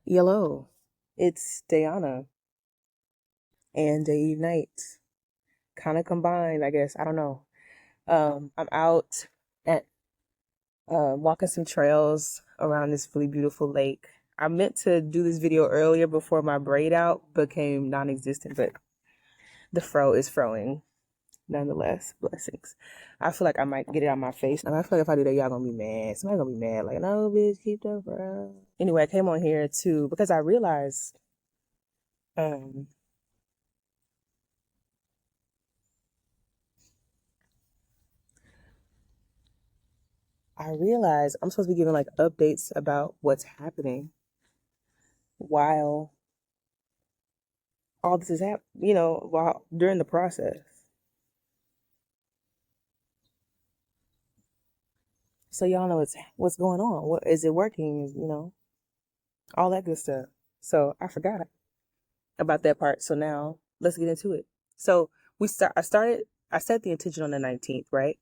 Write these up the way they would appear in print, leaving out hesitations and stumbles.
Yellow. It's Dayana and Day Night. Kind of combined, I guess. I don't know. I'm out at walking some trails around this really beautiful lake. I meant to do this video earlier before my braid out became non-existent, but the fro is froing nonetheless. Blessings. I feel like I might get it on my face. And I feel like if I do that, y'all gonna be mad. Somebody gonna be mad. Like, no, bitch, keep the fro. Anyway, I came on here too because um I realized I'm supposed to be giving like updates about what's happening while all this is happening, while during the process. So y'all know what's going on. What is it working? All that good stuff. So I forgot about that part. So now let's get into it. So I set the intention on the 19th, right?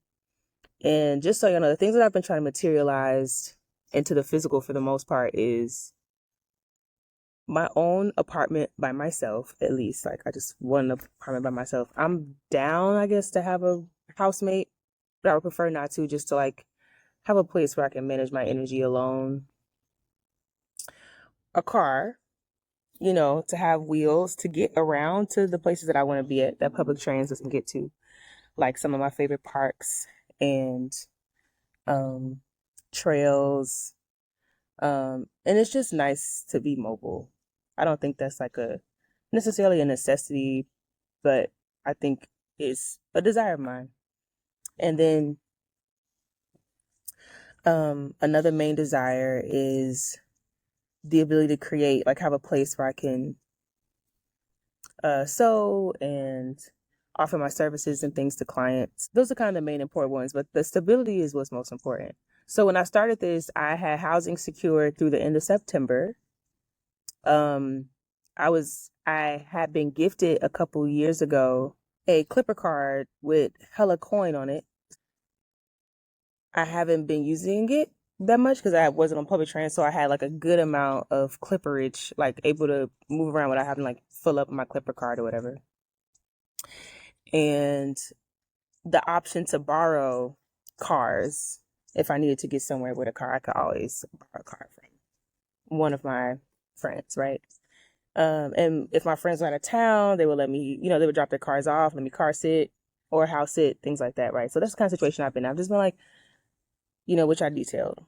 And just so you know, the things that I've been trying to materialize into the physical for the most part is my own apartment by myself, at least. Like, I just want an apartment by myself. I'm down, I guess, to have a housemate, but I would prefer not to, just to like have a place where I can manage my energy alone. A car, to have wheels to get around to the places that I want to be at that public trains doesn't get to, like some of my favorite parks and um, trails. And it's just nice to be mobile. I don't think that's like necessarily a necessity, but I think it's a desire of mine. And then another main desire is the ability to create, like have a place where I can sew and offer my services and things to clients. Those are kind of the main important ones, but the stability is what's most important. So when I started this, I had housing secured through the end of September. Um, I had been gifted a couple years ago a Clipper card with hella coin on it. I haven't been using it that much because I wasn't on public transit, so I had like a good amount of clipperage, like able to move around without having like fill up my Clipper card or whatever. And the option to borrow cars, if I needed to get somewhere with a car, I could always borrow a car from one of my friends, right? And if my friends were out of town, they would let me, they would drop their cars off, let me car sit or house sit, things like that, right? So that's the kind of situation I've been in. I've just been like, which I detailed.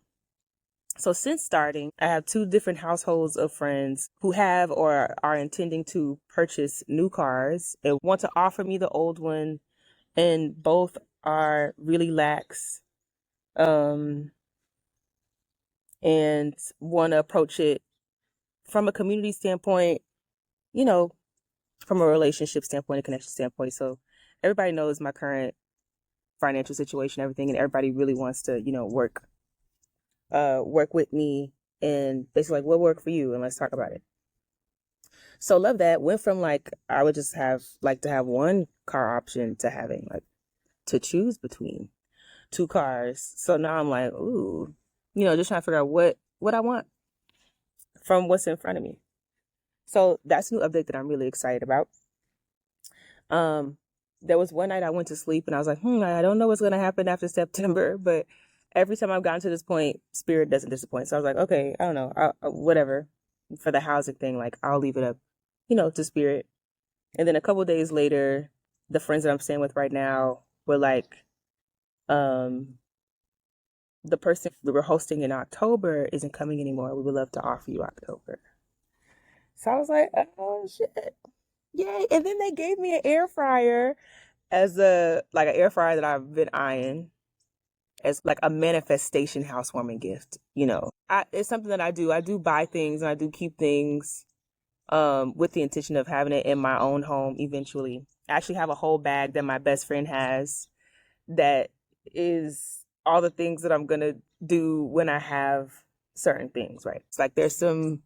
So since starting, I have two different households of friends who have or are intending to purchase new cars and want to offer me the old one, and both are really lax um, and want to approach it from a community standpoint, you know, from a relationship standpoint, a connection standpoint. So everybody knows my current financial situation, everything, and everybody really wants to, work with me and basically like, what worked for you? And let's talk about it. So love that. Went from like, I would just have like to have one car option to having like to choose between two cars. So now I'm like, ooh, just trying to figure out what I want from what's in front of me. So that's a new update that I'm really excited about. There was one night I went to sleep and I was like, I don't know what's going to happen after September, but every time I've gotten to this point, spirit doesn't disappoint. So I was like, okay, I don't know, whatever for the housing thing, like I'll leave it up, to spirit. And then a couple days later, the friends that I'm staying with right now were like, the person we were hosting in October isn't coming anymore. We would love to offer you October. So I was like, oh shit. Yay. And then they gave me an air fryer as an air fryer that I've been eyeing as like a manifestation housewarming gift. It's something that I do. I do buy things and I do keep things with the intention of having it in my own home eventually. I actually have a whole bag that my best friend has that is all the things that I'm gonna do when I have certain things, right? It's like there's some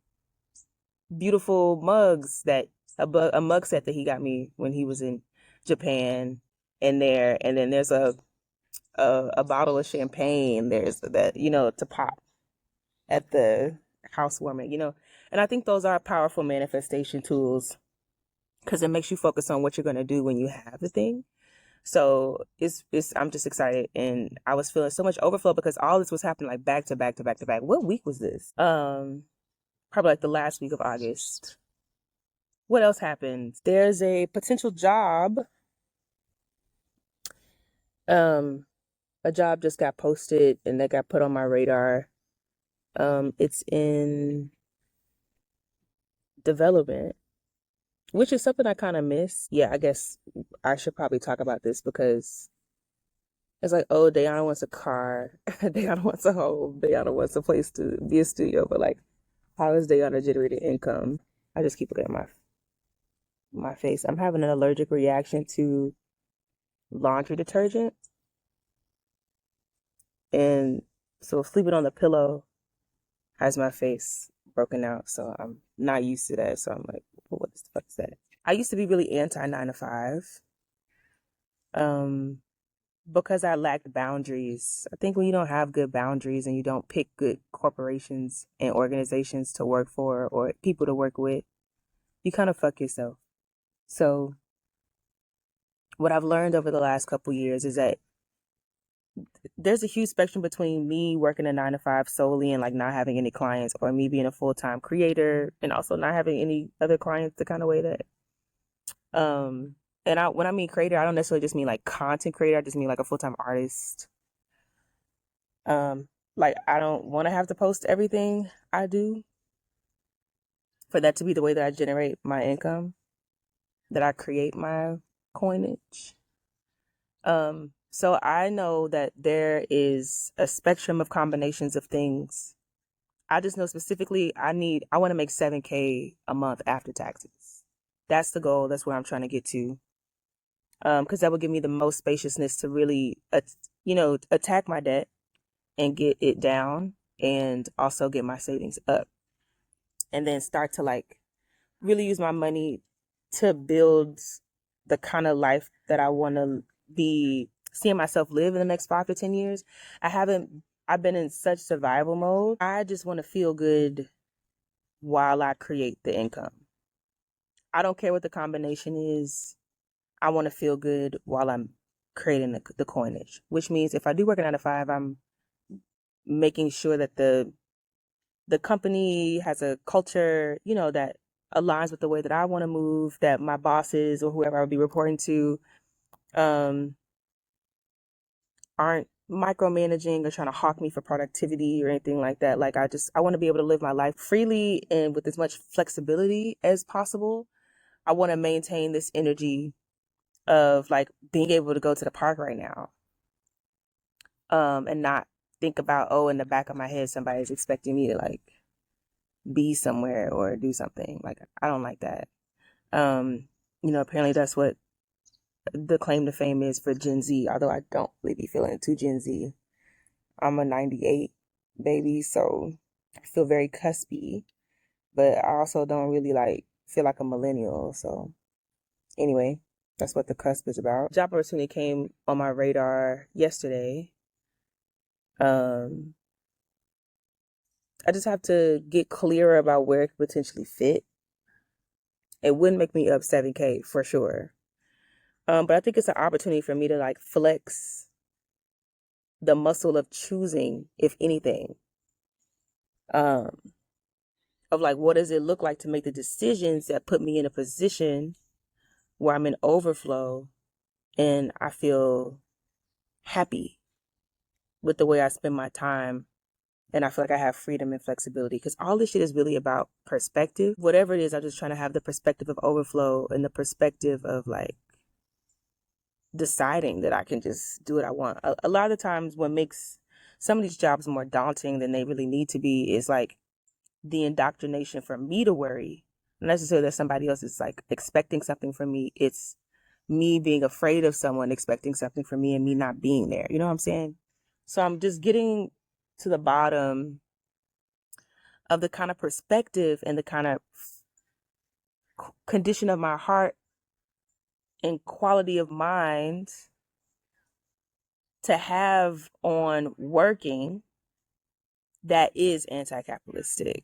beautiful mugs that a mug set that he got me when he was in Japan in there, and then there's a bottle of champagne. There's that to pop at the housewarming, and I think those are powerful manifestation tools because it makes you focus on what you're going to do when you have the thing. So I'm just excited, and I was feeling so much overflow because all this was happening like back to back to back to back. What week was this? Probably like the last week of August. What else happened? There's a potential job. A job just got posted and that got put on my radar. It's in development, which is something I kind of miss. Yeah, I guess I should probably talk about this because it's like, oh, Dayana wants a car. Dayana wants a home. Dayana wants a place to be a studio. But like, how is Dayana generating income? I just keep looking at my face. I'm having an allergic reaction to laundry detergent. And so sleeping on the pillow has my face broken out. So I'm not used to that. So I'm like, well, what the fuck is that? I used to be really anti 9 to 5. Because I lacked boundaries. I think when you don't have good boundaries and you don't pick good corporations and organizations to work for or people to work with, you kind of fuck yourself. So what I've learned over the last couple years is that there's a huge spectrum between me working a 9 to 5 solely and like not having any clients, or me being a full-time creator and also not having any other clients to kind of weigh that. And when I mean creator, I don't necessarily just mean like content creator. I just mean like a full-time artist. Like I don't want to have to post everything I do for that to be the way that I generate my income, that I create my coinage. So I know that there is a spectrum of combinations of things. I just know specifically I want to make $7,000 a month after taxes. That's the goal. That's where I'm trying to get to. Because that would give me the most spaciousness to really, attack my debt and get it down, and also get my savings up, and then start to like really use my money to build the kind of life that I want to be seeing myself live in the next 5 to 10 years. I've been in such survival mode. I just want to feel good while I create the income. I don't care what the combination is. I want to feel good while I'm creating the coinage, which means if I do work a 9 to 5, I'm making sure that the company has a culture, that aligns with the way that I want to move, that my bosses or whoever I would be reporting to aren't micromanaging or trying to hawk me for productivity or anything like that. Like I want to be able to live my life freely and with as much flexibility as possible. I want to maintain this energy of like being able to go to the park right now. And not think about, oh, in the back of my head, somebody's expecting me to like be somewhere or do something. Like, I don't like that. Apparently that's what the claim to fame is for Gen Z, although I don't really be feeling it too Gen Z. I'm a 98 baby, so I feel very cuspy, but I also don't really like feel like a millennial. So anyway, that's what the cusp is about. Job opportunity came on my radar yesterday. I just have to get clearer about where it could potentially fit. It wouldn't make me up $7,000 for sure. But I think it's an opportunity for me to like flex the muscle of choosing, if anything, of like, what does it look like to make the decisions that put me in a position where I'm in overflow and I feel happy with the way I spend my time. And I feel like I have freedom and flexibility, because all this shit is really about perspective. Whatever it is, I'm just trying to have the perspective of overflow and the perspective of like deciding that I can just do what I want. A lot of the times what makes some of these jobs more daunting than they really need to be is like the indoctrination for me to worry. Not necessarily that somebody else is like expecting something from me. It's me being afraid of someone expecting something from me and me not being there. You know what I'm saying? So I'm just getting to the bottom of the kind of perspective and the kind of condition of my heart and quality of mind to have on working that is anti-capitalistic.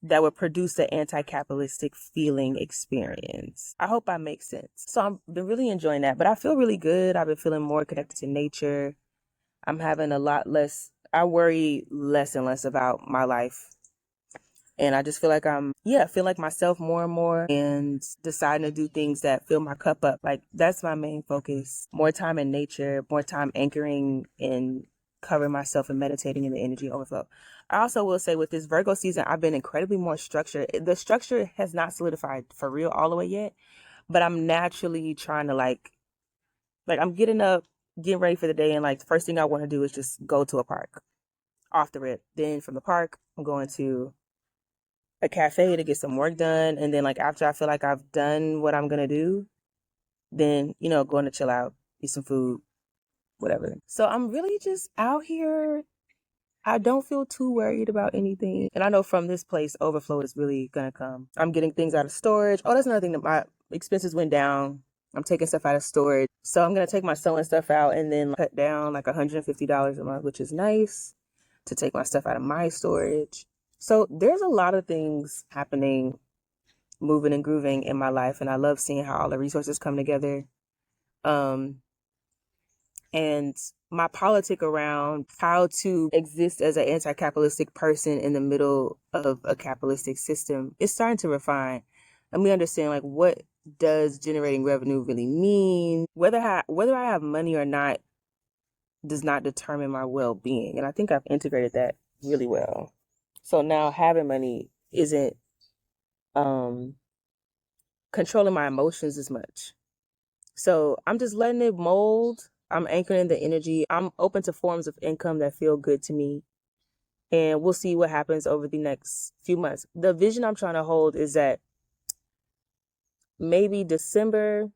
that would produce an anti-capitalistic feeling experience. I hope I make sense. So I've been really enjoying that, but I feel really good. I've been feeling more connected to nature. I'm having a lot less, I worry less and less about my life. And I just feel like feel like myself more and more and deciding to do things that fill my cup up. Like that's my main focus. More time in nature, more time anchoring and covering myself and meditating in the energy overflow. I also will say with this Virgo season, I've been incredibly more structured. The structure has not solidified for real all the way yet, but I'm naturally trying to like I'm getting up, getting ready for the day. And like the first thing I want to do is just go to a park off the rip. Then from the park, I'm going to a cafe to get some work done. And then like after I feel like I've done what I'm going to do, then, going to chill out, eat some food, whatever. So I'm really just out here. I don't feel too worried about anything. And I know from this place, overflow is really going to come. I'm getting things out of storage. Oh, that's another thing that my expenses went down. I'm taking stuff out of storage. So I'm going to take my sewing stuff out and then cut down like $150 a month, which is nice to take my stuff out of my storage. So there's a lot of things happening, moving and grooving in my life. And I love seeing how all the resources come together. And my politic around how to exist as an anti-capitalistic person in the middle of a capitalistic system is starting to refine. And we understand like what does generating revenue really mean? Whether I have money or not does not determine my well-being. And I think I've integrated that really well. So now having money isn't controlling my emotions as much. So I'm just letting it mold. I'm anchoring the energy. I'm open to forms of income that feel good to me. And we'll see what happens over the next few months. The vision I'm trying to hold is that maybe December,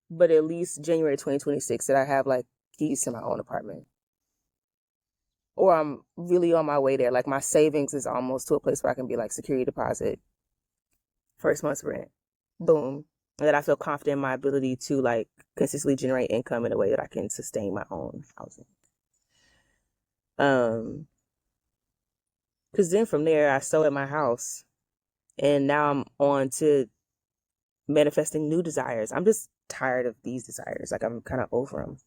but at least January 2026 that I have like keys to my own apartment. Or I'm really on my way there. Like my savings is almost to a place where I can be like security deposit, first month's rent, boom. And that I feel confident in my ability to like consistently generate income in a way that I can sustain my own housing. Because then from there, I sold at my house. And now I'm on to manifesting new desires. I'm just tired of these desires. Like I'm kind of over them.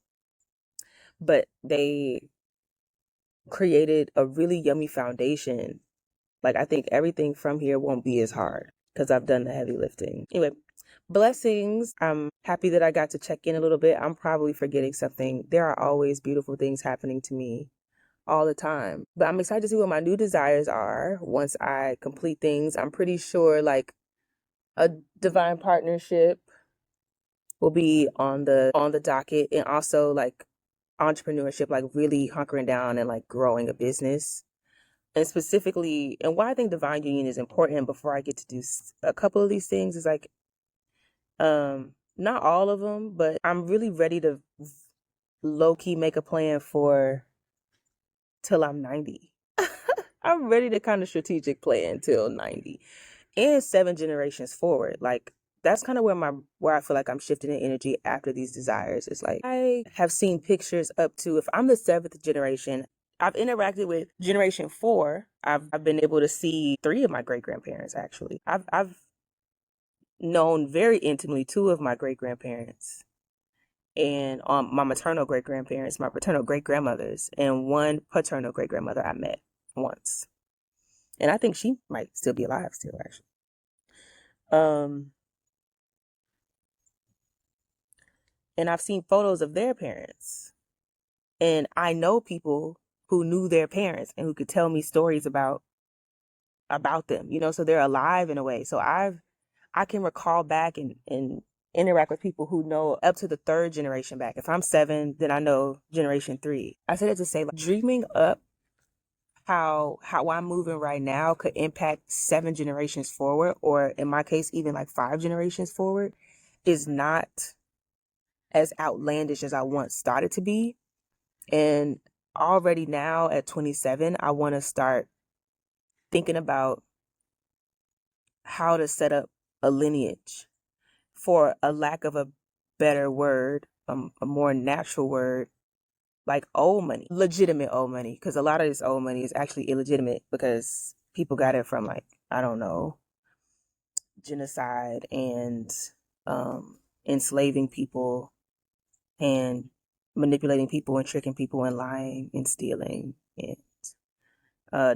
But they created a really yummy foundation. Like I think everything from here won't be as hard because I've done the heavy lifting. Anyway, blessings. I'm happy that I got to check in a little bit. I'm probably forgetting something. There are always beautiful things happening to me all the time. But I'm excited to see what my new desires are once I complete things. I'm pretty sure like a divine partnership will be on the docket, and also like entrepreneurship, like really hunkering down and like growing a business. And specifically, and why I think divine union is important before I get to do a couple of these things is like, not all of them, but I'm really ready to low-key make a plan for till I'm 90. I'm ready to kind of strategic plan till 90 and 7 generations forward. Like that's kind of where I feel like I'm shifting the energy after these desires. It's like I have seen pictures up to, if I'm the 7th generation, I've interacted with generation 4. I've been able to see 3 of my great grandparents actually. I've known very intimately 2 of my great grandparents, and my maternal great grandparents, my paternal great grandmothers, and 1 paternal great grandmother I met once, and I think she might still be alive still actually. And I've seen photos of their parents, and I know people who knew their parents and who could tell me stories about them, so they're alive in a way. So I can recall back and interact with people who know up to the 3rd generation back. If I'm 7, then I know generation 3. I said it to say like dreaming up how I'm moving right now could impact 7 generations forward, or in my case, even like 5 generations forward, is not as outlandish as I once thought it to be. And already now at 27, I want to start thinking about how to set up a lineage, for a lack of a better word, a more natural word, like old money, legitimate old money. Because a lot of this old money is actually illegitimate because people got it from like I don't know, genocide and enslaving people and manipulating people and tricking people and lying and stealing and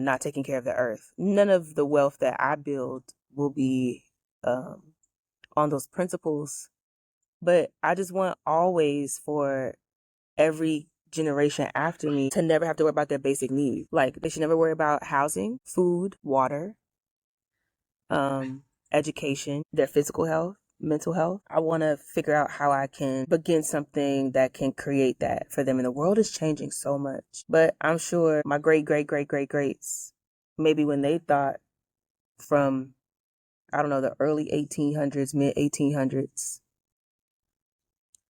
not taking care of the earth. None of the wealth that I build will be on those principles. But I just want always for every generation after me to never have to worry about their basic needs. Like they should never worry about housing, food, water, education, their physical health, mental health. I want to figure out how I can begin something that can create that for them. And the world is changing so much. But I'm sure my greats, maybe when they thought from, I don't know, the early 1800s, mid 1800s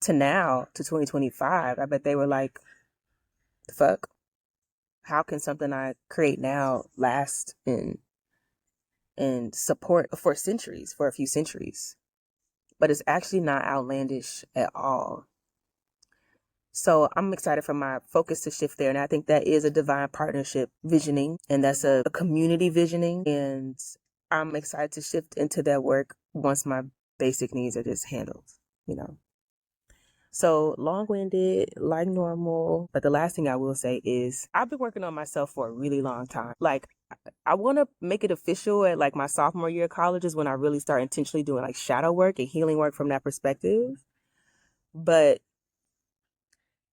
to now to 2025, I bet they were like, the fuck? How can something I create now last and support for centuries, for a few centuries? But it's actually not outlandish at all. So I'm excited for my focus to shift there. And I think that is a divine partnership visioning, and that's a community visioning. And I'm excited to shift into that work once my basic needs are just handled, you know. So long-winded, like normal. But the last thing I will say is I've been working on myself for a really long time. Like I want to make it official at like my sophomore year of college is when I really start intentionally doing like shadow work and healing work from that perspective. But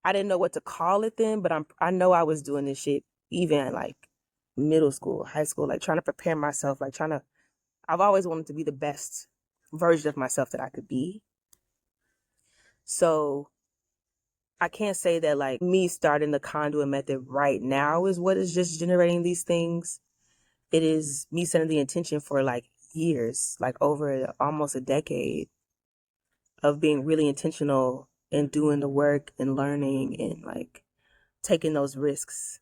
I didn't know what to call it then, but I know I was doing this shit even like middle school, high school, like trying to prepare myself, like I've always wanted to be the best version of myself that I could be. So I can't say that like me starting the conduit method right now is what is just generating these things. It is me setting the intention for like years, like over almost a decade of being really intentional and doing the work and learning and like taking those risks.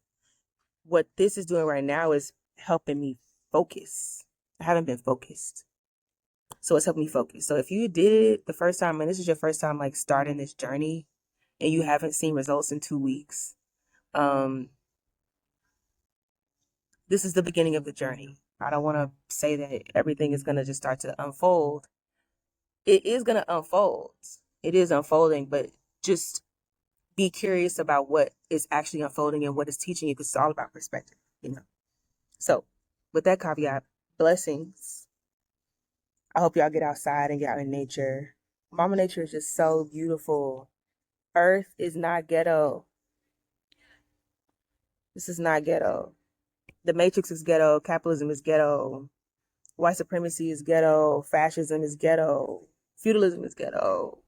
What this is doing right now is helping me focus. I haven't been focused. So it's helping me focus. So if you did it the first time and this is your first time like starting this journey and you haven't seen results in 2 weeks, this is the beginning of the journey. I don't want to say that everything is going to just start to unfold. It is going to unfold. It is unfolding, but just be curious about what is actually unfolding and what is teaching you, because it's all about perspective, you know. So with that caveat, blessings. I hope y'all get outside and get out in nature. Mama Nature is just so beautiful. Earth is not ghetto. This is not ghetto. The Matrix is ghetto. Capitalism is ghetto. White supremacy is ghetto. Fascism is ghetto. Feudalism is ghetto.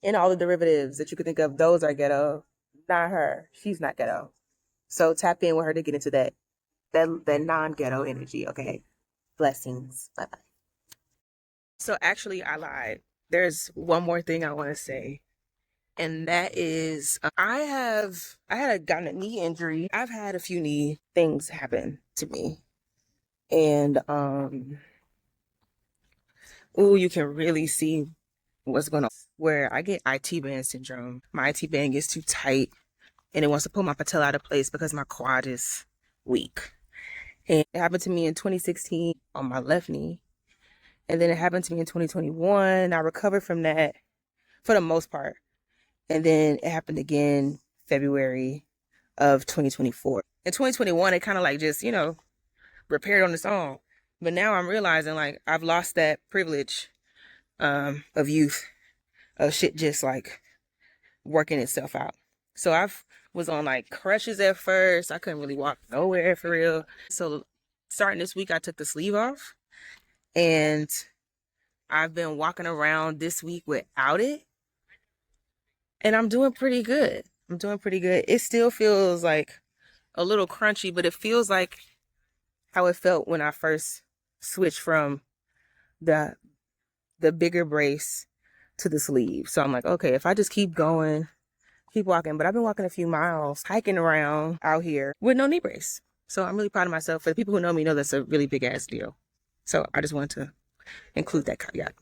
And all the derivatives that you could think of, those are ghetto. Not her. She's not ghetto. So tap in with her to get into that non-ghetto energy, okay? Blessings. Bye-bye. So actually, I lied. There's one more thing I want to say. And that is, I had gotten a knee injury. I've had a few knee things happen to me. And, you can really see what's going on. Where I get IT band syndrome. My IT band gets too tight and it wants to pull my patella out of place because my quad is weak. And it happened to me in 2016 on my left knee. And then it happened to me in 2021. I recovered from that for the most part. And then it happened again February of 2024. In 2021, it kind of like just, repaired on its own. But now I'm realizing like I've lost that privilege of youth, of shit just like working itself out. So I was on like crutches at first. I couldn't really walk nowhere for real. So starting this week, I took the sleeve off and I've been walking around this week without it. And I'm doing pretty good. It still feels like a little crunchy, but it feels like how it felt when I first switched from the bigger brace to the sleeve. So I'm like, okay, if I just keep going, keep walking. But I've been walking a few miles, hiking around out here with no knee brace. So I'm really proud of myself. For the people who know me know that's a really big ass deal. So I just wanted to include that caveat.